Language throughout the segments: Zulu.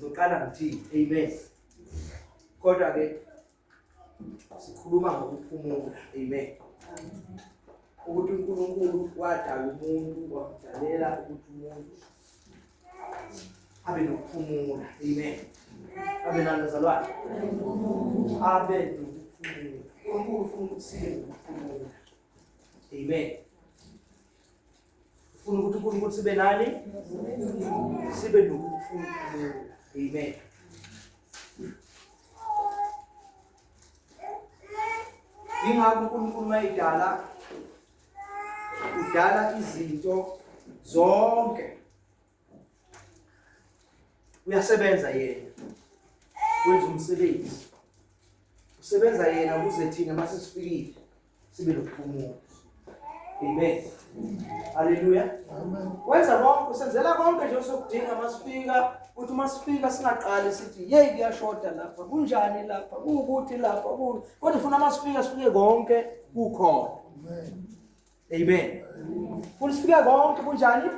Ngizoqala ngithi amen. Kodwa ke sikhuluma ngokuphumula. Amen. Ukuthi uNkulunkulu wadala umuntu wamdalela ukuthi umuntu abe nokuphumula. Amen. Abe nalazalwane. Abe nokuphumula. uNkulunkulu ufuna ukuthi sibe nokuphumula. Amen. Ufuna ukuthi uNkulunkulu sibe nani? Sibe nokuphumula. Amen. Ingakho uNkulunkulu mayidala udala izinto zonke. Uyasebenza yena. Wenza umsebenzi. Usebenza yena ukuze thina mase sifikile sibe nokuphumula. Amen. Hallelujah. Amen. Wenza konke, usenzela konke nje osokudinga masifika, ukuthi masifika singaqali sithi hey kuyashoda lapha, kunjani lapha, kuukuthi lapha, kodwa ufuna masifika sifike konke kukhona. Amen. Amen. Ufuna sifike konke kunjani?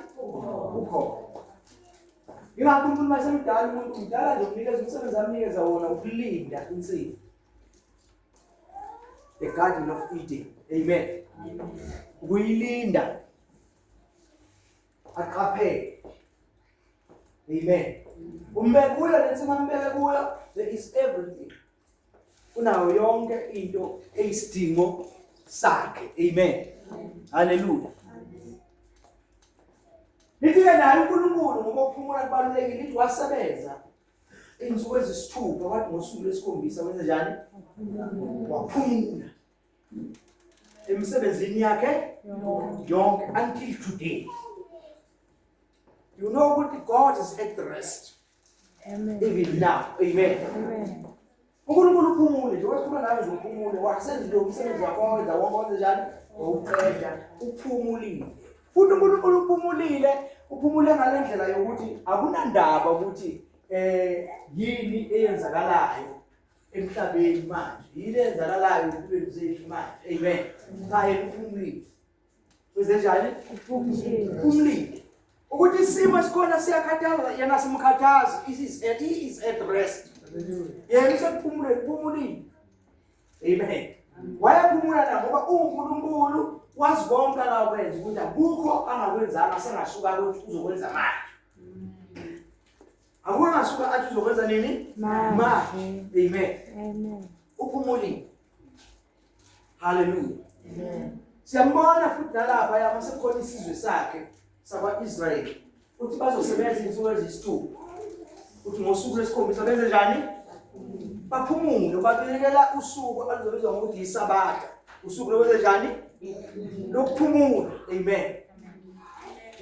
Kukhona. Ingakho uNkulunkulu masemdala umuntu umdala nje umnikeza umsebenzi amnikeza wona ukulinda insini. The Garden of Eden. Amen. Ukuyilinda. Aqaphele. Amen. Umbeke kuyo lensima umbeke kuyo, there is everything. Unayo yonke into eyisidingo sakhe. Amen. Hallelujah. Lithi-ke naye uNkulunkulu ngoba ukuphumula kubalulekile, lithi wasebenza insuku ezisithupha, wathi ngosuku lwesikhombisa wenze njani? Waphumula. Emsebenzini yakhe yonke until today. You know what? God is at the rest. Amen. Even now. Amen. Amen. uNkulunkulu uphumule nje, wathula nawe nje uphumule, wasenza lo umsebenzi wakho wenza wonke njani? Uqeda, uphumulile. Futhi uNkulunkulu uphumulile, uphumule ngalendlela yokuthi akunandaba ukuthi yini eyenzakalayo emhlabeni manje. Yini eyenzakalayo empilweni zethu manje. Amen. Hayi uphumulile. Wenze njani? Uphumulile. Ukuthi isimo esikhona siyakhathaza, yena simkhathaza. He is at rest. Yena usephumule, uphumulile. Amen. Wayaphumula na ngoba uNkulunkulu wazi konke akakwenza ukuthi akukho angakwenzanga sengasuka ukuthi uzokwenza manje. Akungasuka athi uzokwenza nini? Manje. Amen. Amen. Uphumulile. Hallelujah. Amen. Siyambona futhi nalapha yabasekhona isizwe sakhe sakwa-Israyeli ukuthi bazosebenza insuku ezisithupha. Uthi ngosuku lwesikhombisa benze njani? Baphumule, babekela usuku aluzobizwa ngokuthi yiSabatha. Usuku lokwenze njani? Lokuphumula. Amen.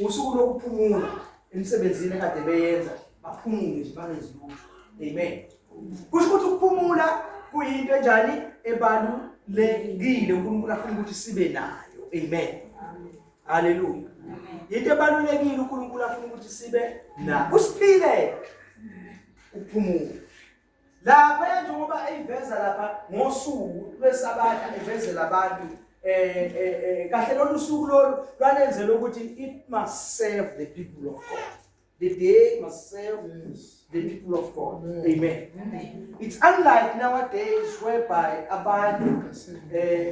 Usuku lokuphumula emsebenzini ekade beyenza, baphumule nje bangenzi lutho. Amen. Kusho ukuthi ukuphumula kuyinto enjani? Ebalulekile uNkulunkulu afuna ukuthi sibe nayo. Amen. Hallelujah. Into ebalulekile uNkulunkulu afuna ukuthi sibe nayo. Usiphile ukuphumula. Lapha njengoba eyiveza lapha ngosuku lweSabatha evezela abantu kahle lolu suku lolu lwanenzela ukuthi it must serve the people of God. The day must serve the people of God. Amen. It's unlike nowadays whereby abantu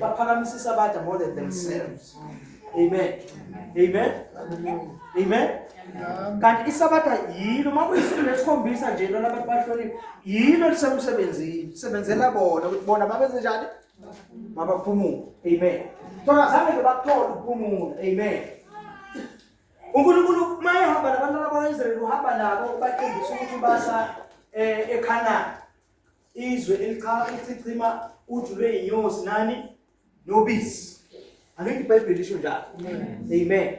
baphakamisa iSabatha more than themselves. Amen. Amen. Amen. Kanti iSabatha yilo makuyisuku lesikhombisa nje lona abantu bahlonipha yilo lisemsebenzini sebenzela bona ukuthi bona babenze njani? Mabaphumule. Amen. Thola zange ke bakuthola ukuphumula. Amen. uNkulunkulu mayehamba nabantwana bakwaIsrayeli uhamba nabo baqindisa ukuthi basa eKhanani, izwe elichicima uju lweyinyosi nani nobisi. Angeke iBhayibheli lisho njalo. Amen.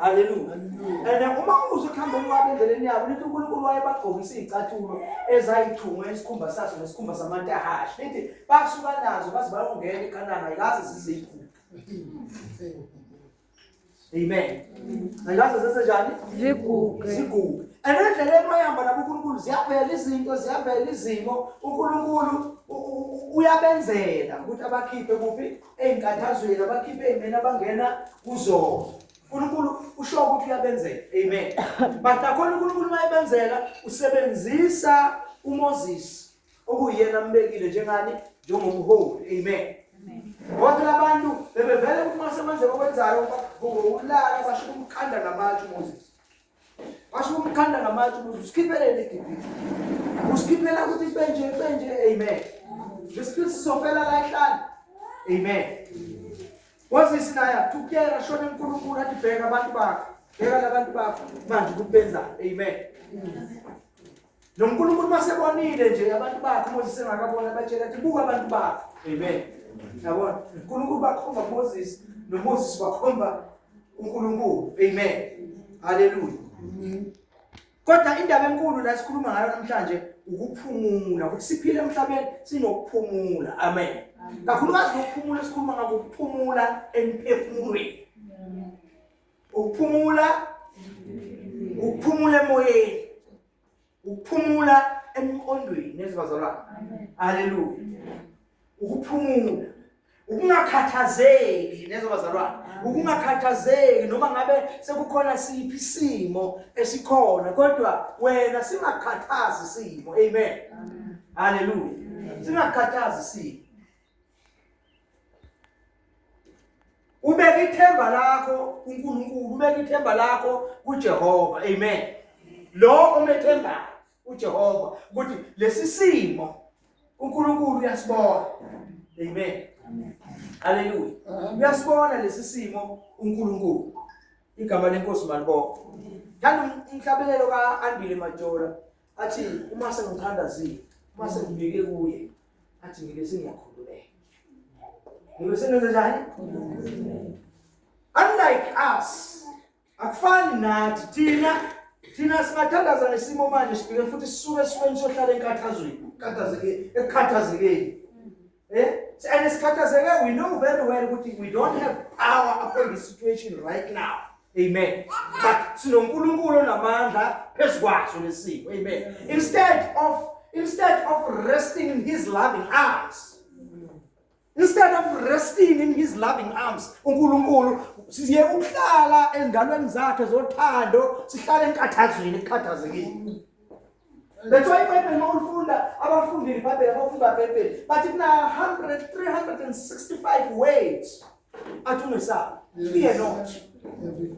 Hallelujah. And uma uzokuhamba unqaba endleleni yabo lithi uNkulunkulu wayebagqokisa izicathulo ezayithungwe isikhumba saso nesikhumba samantahashi. Lithi basuka nazo baze bayongena eKhanani ayikaze zizigugu. Amen. Ayikaze zenze njani? Zigugu. Endleleni mayihamba nabo uNkulunkulu ziyavela izinto, ziyavela izimo. uNkulunkulu uyabenzela ukuthi abakhiphe kuphi? Ey'nkathazweni, abakhiphe ey'meni abangena kuzona. uNkulunkulu usho ukuthi uyabenzela. Amen. But nakhona uNkulunkulu mayebenzela usebenzisa uMoses okuyena ambekile njengani njengomholi. Amen. Bonke labantu bebevele ukuthi masebenze okwenzayo ulala basho umkhanda ngamatshe uMoses. Basho umkhanda ngamatshe uMoses usikhiphele eGibhithe. Usikhiphela ukuthi benje. Amen. Ngesikhathi sofela la ehlala. Amen. Moses naye athukela shona uNkulunkulu athi bheka abantu bakho. Bheka labantu bakho manje ukubenza. Amen. NoNkulunkulu masebonile nje abantu bakho Moses engakabona batshela athi buka abantu bakho. Amen. Yabona uNkulunkulu bakhomba Moses noMoses bakhomba uNkulunkulu. Amen. Hallelujah. Kodwa indaba enkulu la sikhuluma ngayo namhlanje ukuphumula. Ukuthi siphile emhlabeni sinokuphumula. Amen. Kakhulukazi ukuphumula sikhuluma ngakho ukuphumula emphefumulweni. Ukuphumula emoyeni. Ukuphumula emqondweni nezibazalwane. Hallelujah. Ukuphumula. Ukungakhathazeki nezibazalwane. Ukungakhathazeki noma ngabe sekukhona siphi isimo esikhona kodwa wena singakhathazi isimo. Amen. Hallelujah. Singakhathazi isimo. Ubeka ithemba lakho kuNkulunkulu, ubeka ithemba lakho kuJehova. Amen. Lo omethemba uJehova ukuthi lesi simo uNkulunkulu uyasibona. Amen. Hallelujah. Uyasibona lesi simo uNkulunkulu. Igama lenkosi malibonke. Thanda umhlabelelo kaAndile Majola athi uma sengithandazile, uma sengibike kuye athi ngike singiyakhululeka. Ungenza njani? Unlike us, akufani nathi thina singathandaza nesimo manje sibike futhi sisuke sohlala enkathazweni, ekhathazekeni. And we know very well that we don't have power upon the situation right now. Amen. But sinoNkulunkulu onamandla phezu kwaso lesimo. Amen. Instead of resting in his loving arms. Instead of resting in his loving arms, uNkulunkulu siye ukuhlala engalweni zakhe zothando, sihlala enkathazweni, ekhathazekile. That's why iBhayibheli mawulifunda abafundile iBhayibheli abafunda iBhayibheli bathi kuna 365 ways athi ungesabi. Fear not.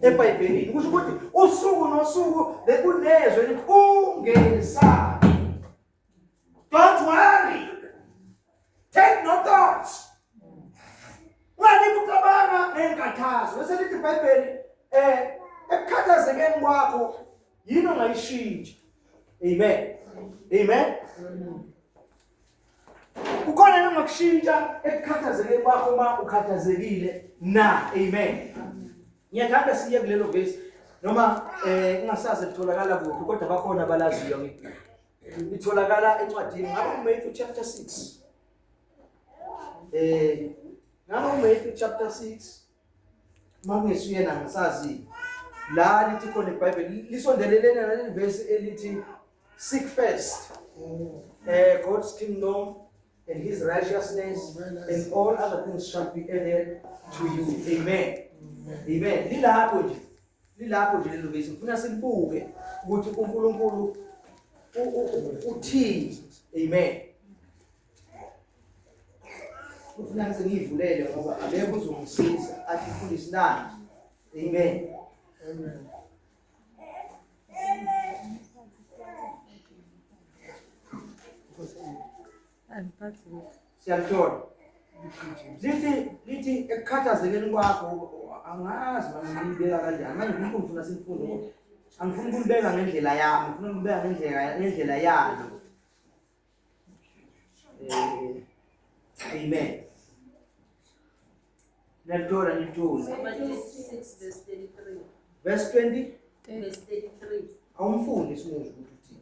eBhayibhelini kusho ukuthi usuku nosuku bekunezwe lithi ungesabi. Don't worry. Take no thoughts. Wani kucabanga ngenkathazo. Bese lithi iBhayibheli ekukhathazekeni kwakho yini ongayishintsha. Amen. Amen. Ukhona noma kushintsha ekukhathazekeni kwakho uma ukhathazekile na. Amen. Ngiyathanda siye kulelo verse noma ingasaze litholakala kuphi kodwa bakhona abalaziyo ngithi. Litholakala encwadini ngaba Matthew chapter 6. Ngaba Matthew chapter 6. Mangesuyena ngisazi. La lithi khona iBhayibheli lisondelelene naleli verse elithi seek first God's kingdom and his righteousness and all other things shall be added to you. Amen. Amen. Lilapho nje lelo verse ngifuna silibuke ukuthi uNkulunkulu uthini. Amen. Ufuna ngivulele ngoba abekho uzongisiza athi fundisa nani. Amen. Amen. Siyamthola. Lithi ekukhathazekeni kwakho angazi ngibeka kanjani. Manje ngifuna sifunde. Angifuni ukubeka ngendlela yami, ngifuna ukubeka ngendlela yalo. Amen. Nalitola nithuze. Matthew 6 verse 33. Verse 20. Verse 33. Awumfundi isimuzi ukuthi.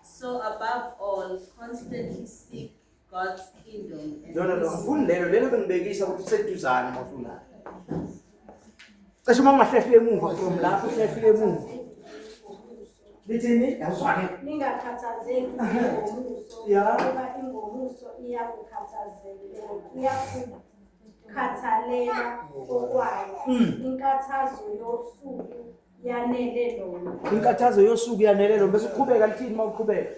So above all, constantly seek God's kingdom. And No. Mfundi lelo bengibekisa ukuthi seduzane mafuna. Cishe mangahlefile emuva from lapho uhlefile emuva. Lithini? Yazwane. Ningakhathazeki ngomuso. Yeah. Ngoba ingomuso iyakukhathazeka. Iyakhula. khathalela okwayo. Inkathazo yosuku yanele lona. Inkathazo yosuku yanele lona bese uqhubeka lithini mawuqhubeka.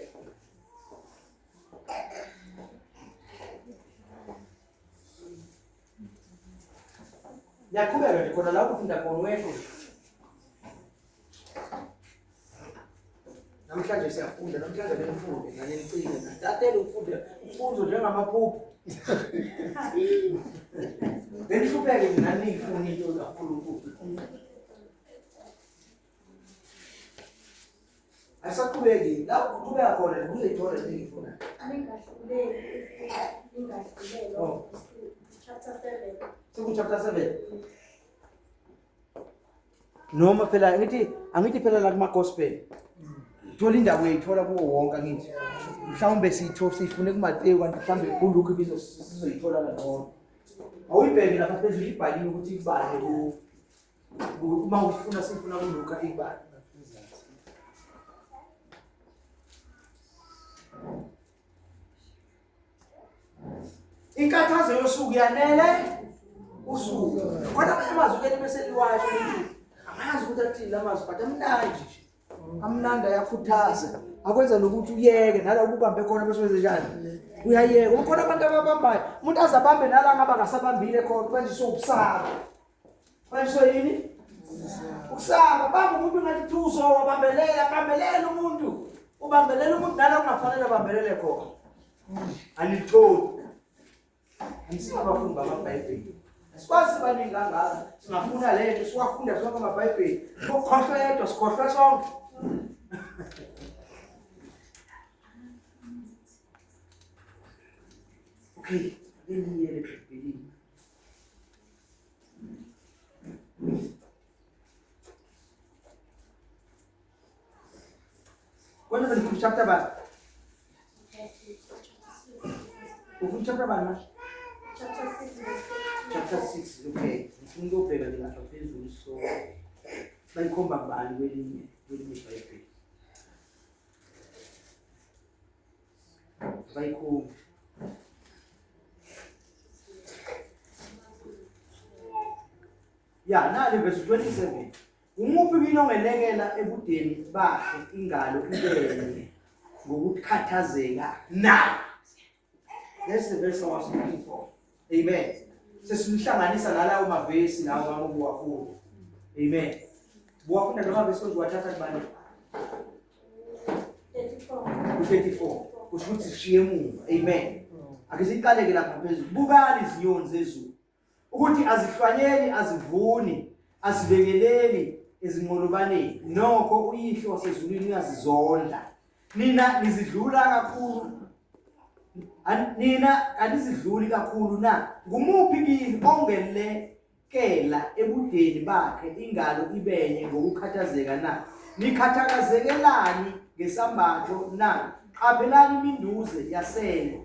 Yaqhubeka nje khona la ufunda khona wethu. Namhlanje siyafunda, namhlanje benifunde, nanicine, natatele ufunde, ufundo njengamaphupho. Benihlupeke nanifuna into kaNkulunkulu. Asaqhubeki, la uqhubeka khona uzayithola lengifuna. Ningahlulelwa. Chapter 7. Siku chapter 7. Noma phela angithi phela la kuma gospel. Thola indawo uyithola kuwo wonke angithi. Mhlawumbe sifune kuMateyu kanti mhlawumbe kuLuke bizo sizoyithola la ngcono. Awuyibheke lapha phezulu ibhaliwe ukuthi ibale uma ufuna sifuna kuLuka ibale. Inkathazo yosuku yanele usuku. Kodwa amazwi kele bese liwasho ukuthi amazi ukuthi athini amazwi but amnandi nje. Amnandi ayakhuthaza. Akwenza lokuthi uyeke nala ukubambe khona bese wenze njani? Uyayeka. Ukhona abantu ababambayo. Umuntu azabambe nala ngaba ngasabambile khona manje sokusaba. Manje yini? Ukusaba bamba umuntu ngathi thuso wabambelela umuntu. Ubambelela umuntu nala ungafanele bambelele khona. Anitholi. Anisibafundi bamaBhayibheli. Sikwazi baningi kangaka. Singafuna lento siwafunda sonke amaBhayibheli. Ukhohlwa yedwa sikhohlwa sonke. Okay, eliye leBhayibheli. Kwani ni chapter ba? Ukuni chapter ba na? Chapter 6, okay. Ngifuna ukubheka lapha phezulu so bayikhomba ngani kwelinye iBhayibheli. Bayikhomba. Ya, nali verse 27. Umuphi kini ongelekela ebudeni bakhe ingalo ibenye ngokukhathazeka na. That's the verse I was looking for. Amen. Sesimhlanganisa nalawo mavesi lawo ngamubuwafunda. Amen. Buwafunda noma vesi konziwathatha kubani? 34. Kusho ukuthi sishiye emuva. Amen. Ake siqaleke lapha phezulu. Bukani izinyoni zezulu. Ukuthi azihlwanyeli, azivuni, azibekeleli ezinqolobaneni. Nokho uyihlo wasezulwini uyazizonda. Nina nizidlula kakhulu. Nina anizidluli kakhulu na. Ngumuphi kini ongelekela ebudeni bakhe ingalo ibenye ngokukhathazeka na. Nikhathazekelani ngesambatho na. Qabelani iminduze yasendle.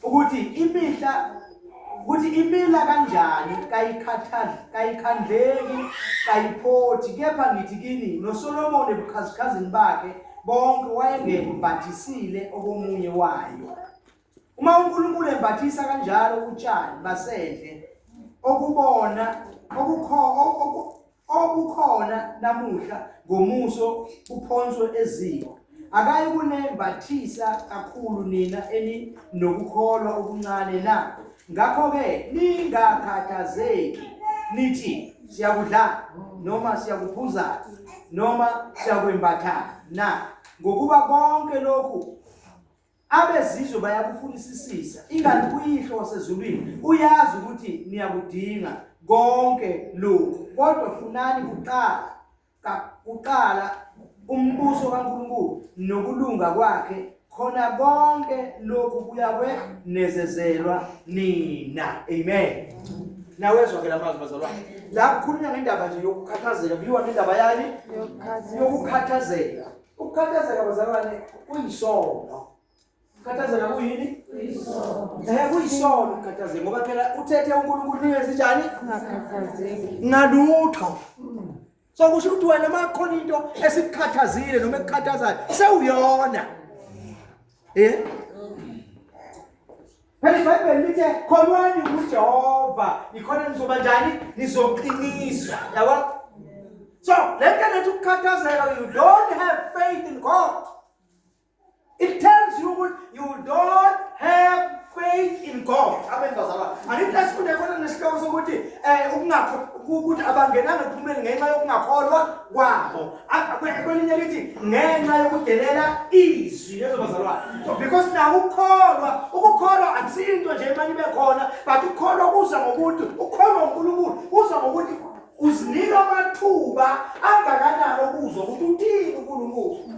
Ukuthi imila kanjani kayikhandleki kayiphothi kepha ngithi kini noSolomon ebukhazikazini bakhe bonke wayengembathisile okomunye wayo. Uma uNkulunkulu embathisa kanjalo utshani basendle obukhona namuhla ngomuso uphonswe eziko, akayi kunembathisa kakhulu nina nokukholwa okuncane na. Ngakho-ke ningakhathazeki nithi siyakudla noma siyakuphuza noma siyakwembatha na. Ngokuba konke lokhu abezizwe bayakufunisisisa, ingani kuyihlo wasezulwini uyazi ukuthi niyakudinga konke lokhu. Kodwa funani kuqala umbuso kaNkulunkulu nokulunga kwakhe, khona konke lokhu kuyakwenezezelwa nina. Amen. Nawezwa ke lamazwi bazalwane. La kukhulunywa ngendaba nje yokukhathazeka, kuyiwa ngendaba yani yokukhathazeka. Ukukhathazeka bazalwane kuyisono. Ukukhathazeka kuyini? Kuyisono. Kuyisono ukukhathazeka ngoba phela uthethe uNkulunkulu niyenze njani? Ngakhathazeki. Ngalutho. So kusho ukuthi wena makhona into esikhathazile noma ekukhathazayo sewuyona. Phela iBhayibheli lithi kholwani kuJehova, ikhona nizoba njani? Nizoqiniswa. Yabo? So, let me let ukukhathazeka, you don't have faith in God. It tells you you don't have faith in God. Amen bazalwane. Angithi lasifunde khona nesihloko sokuthi ukuthi abangenanga kuphumela ngenxa yokungakholwa kwabo. Kwelinye lithi ngenxa yokudelela izwi lezo bazalwane. So because na ukukholwa akusinto nje imali bekhona, but ukukholwa kuza ngokuthi ukholwa uNkulunkulu kuza ngokuthi uzinika amathuba angakanani ukuzwa ukuthi uthini uNkulunkulu.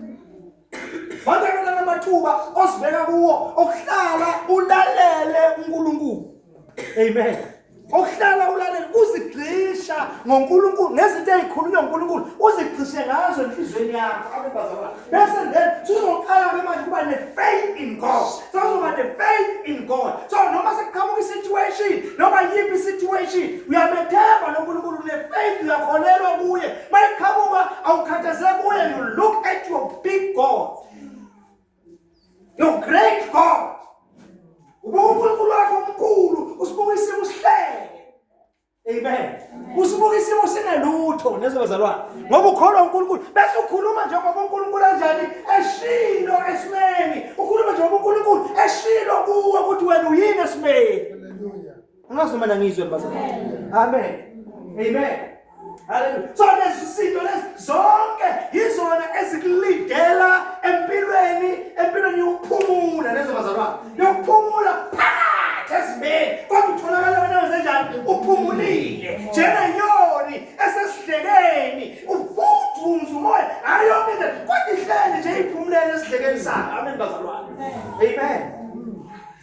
Bandakana namathuba osibeka kuwo okuhlala ulalele uNkulunkulu. Amen. Okuhlala ulalele uzigcisha ngoNkulunkulu nezinto ezikhulunywa ngoNkulunkulu uzigcishe ngazo enhlizweni yakho abazalwane. Bese then sizoqala ke manje kuba ne-faith in God. Sizoba ne-faith in God. So noma sekuqhamuka i-situation noma yiphi i-situation uyamethemba noNkulunkulu ne-faith uyakholelwa kuye. Mayiqhamuka awukhathazeki kuye, you look at your big God. Your great God. UNkulunkulu wakho omkhulu usibuka isimo sihlele. Amen. Usibuka isimo sinelutho nezabazalwane. Ngoba ukholwa uNkulunkulu bese ukhuluma njengoba uNkulunkulu kanjani eshilo esimeni. Ukhuluma njengoba uNkulunkulu eshilo kuwe ukuthi wena uyini esimeni. Hallelujah. Ngazuma ngizwe bazalwane. Amen. Amen. Hallelujah. So lezinto lezi zonke yizona ezikulidela empilweni yokuphumula lezo bazalwane. Yokuphumula phakathi esimeni. Kodwa utholakala wena wenzenjani? Uphumulile. Njengenyoni esesidlekeni, uvutha umoya. Ayonke into kodwa ihleli nje iphumulele esidlekeni sayo. Amen bazalwane. Amen.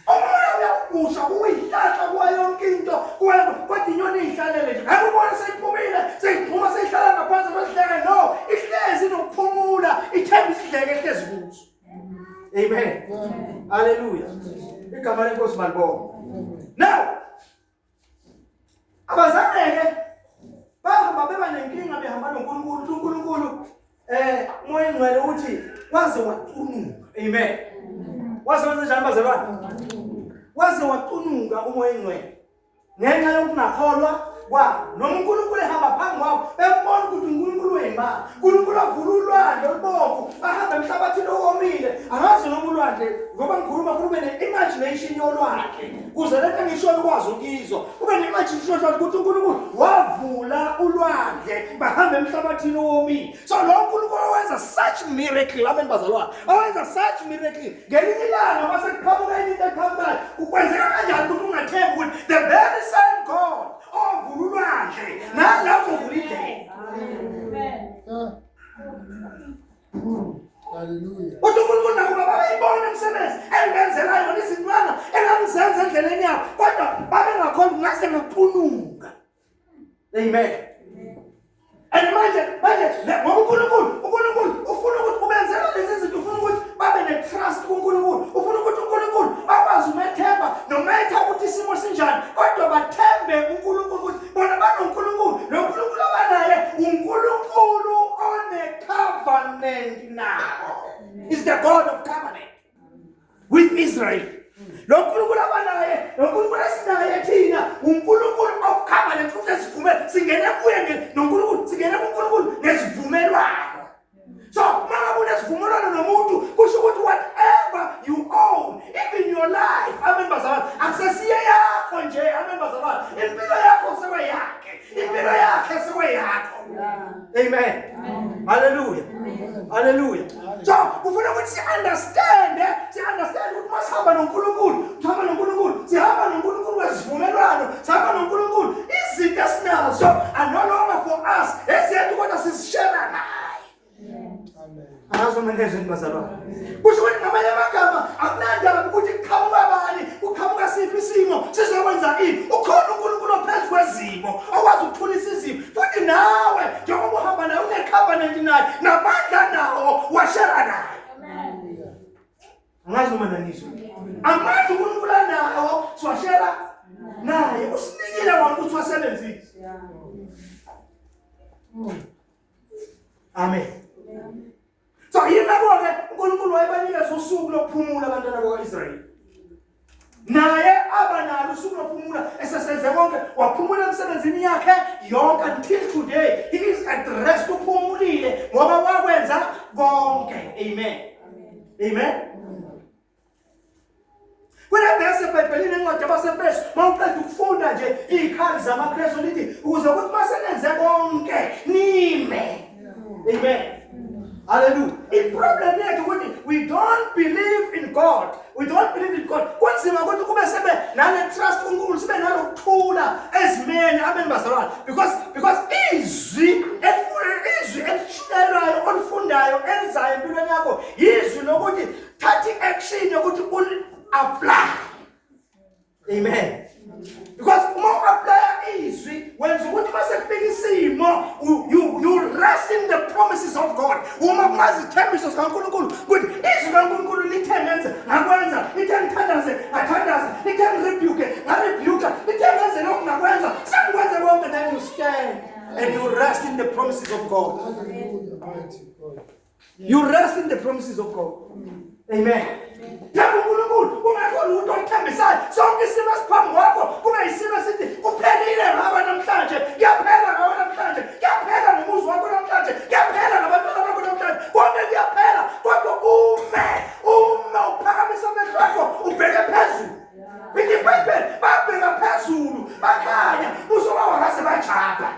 Umoya uyagusha kuyihlahla kuwa yonke into kodwa inyoni ihlalele nje. Akubona seyiphumile, seyiphuma seyihlala ngaphansi kwesihleke. No, ihlezi nokuphumula, ithemba isidleke ehlezi kuso. Amen. Hallelujah. Igama lenkosi malibonga. Now, abazaneke bahamba beba nenkinga behamba noNkulunkulu. uNkulunkulu umoya engcwele uthi waze wacunuka. Amen. Waze wenze njani bazalwane? Waze wacunuka umoya engcwele ngenxa yokungakholwa kwabo. Noma uNkulunkulu ehamba phambi kwabo bebona ukuthi uNkulunkulu wema, uNkulunkulu avula ulwandle olubomvu ahamba emhlabathini owomile. Angazi noma ulwandle ngoba ngikhuluma kube ne-imagination yolwandle kuze lethe ngisho ukwazi ukizwa kube ne-imagination ukuthi uNkulunkulu wavula ulwandle bahamba emhlabathini owomile. So lo uNkulunkulu wenza such miracle. Amen bazalwane. Owenza such miracle ngelinye ilanga mase kuqhamuka into eqhamukayo ukwenzeka kanjani ukuthi ungathembi ukuthi the very same God ovula ulwandle nalapho uvula indlela. Hallelujah. uNkulunkulu nakuba bayibona imisebenzi engenzela yona izintwana engangizenza endleleni yabo kodwa babengakholwa ngase ngaphunuka. Amen. And manje ngoba uNkulunkulu ufuna ukuthi ubenzela lezi zinto, ufuna ukuthi babe ne-trust kuNkulunkulu, ufuna ukuthi uNkulunkulu bakwazi umethemba nometha ukuthi isimo sinjani kodwa bathembe uNkulunkulu ukuthi bona banoNkulunkulu. Lo Nkulunkulu abanaye uNkulunkulu one-covenant now. Is the God of covenant with Israel. Lo Nkulunkulu abanaye, lo Nkulunkulu esinaye thina uNkulunkulu of covenant ukuthi sivume singene kuye noNkulunkulu, singene kuNkulunkulu ngesivumelwano. So manje unesivumelwano nomuntu kusho ukuthi whatever you own, even your life, amen bazalwane, akusesiye yakho nje. Amen bazalwane. Impilo yakho sekuyakhe, impilo yakhe sekuyakho. Amen. Hallelujah. Hallelujah. So kufuna ukuthi si-understand ukuthi masihamba noNkulunkulu, sihamba noNkulunkulu wesivumelwano, sihamba noNkulunkulu. Izinto esinazo are no longer for us, ezethu kodwa sizishare naye. Azomengezwe bazalwane. Kusho ukuthi ngamanye amagama akunandaba ukuthi kuqhamuka bani, kuqhamuka siphi isimo, sizokwenza ini. Ukhona uNkulunkulu ophezu kwezimo, okwazi ukuthulisa izimo. Futhi nawe njengoba uhamba naye une-covenant naye, namandla nawo washara naye. Angazi noma nanizwe. Amandla uNkulunkulu anawo siwashara naye. Usinikile wona ukuthi wasebenzise. Amen. So yimako ke uNkulunkulu wayebanikeza usuku lokuphumula abantwana bakwa-Israyeli. Naye senze konke waphumula emsebenzini yakhe yonke until today he is at rest uphumulile ngoba wakwenza konke. Amen. Amen. Kuna verse eBhayibhelini encwadi yabaseFesu mawuqeda ukufunda nje izikhali zamaKristu lithi ukuze ukuthi masenenze konke nime. Amen. Hallelujah. The problem yethu ukuthi we don't believe in God. We don't believe in God. Kunzima ukuthi kube sebe nale trust kuNkulunkulu sibe nalokuthula ezimeni abeni bazalwane because izwi elishayelayo olifundayo elizayo empilweni yakho izwi lokuthi thatha action yokuthi apply. Amen. Because uma apply izwi wenza ukuthi mase kufika isimo you rest in the promises of God. Uma mazithembiso zikaNkulunkulu ukuthi izwi kaNkulunkulu lithengenze ngakwenza, lithengitandaze ngathandaze, lithengirebuke ngarebuke, lithengenze lokhu ngakwenza, sengikwenze konke, then you stand and you rest in the promises of God. You rest in the promises of God. Amen. Yabo uNkulunkulu ungakhona ukuthi omthambisayo sonke isimo esiphambi kwakho kube isimo sithi kuphelile ngaba namhlanje, kuyaphela ngaba namhlanje, kuyaphela ngomuzi wakho namhlanje, kuyaphela ngabantwana bakho namhlanje, konke kuyaphela kodwa uma uphakamisa amehlo akho ubheke phezulu. Bithi iBhayibheli babheka phezulu bakhanya uzoba wangase bajapha.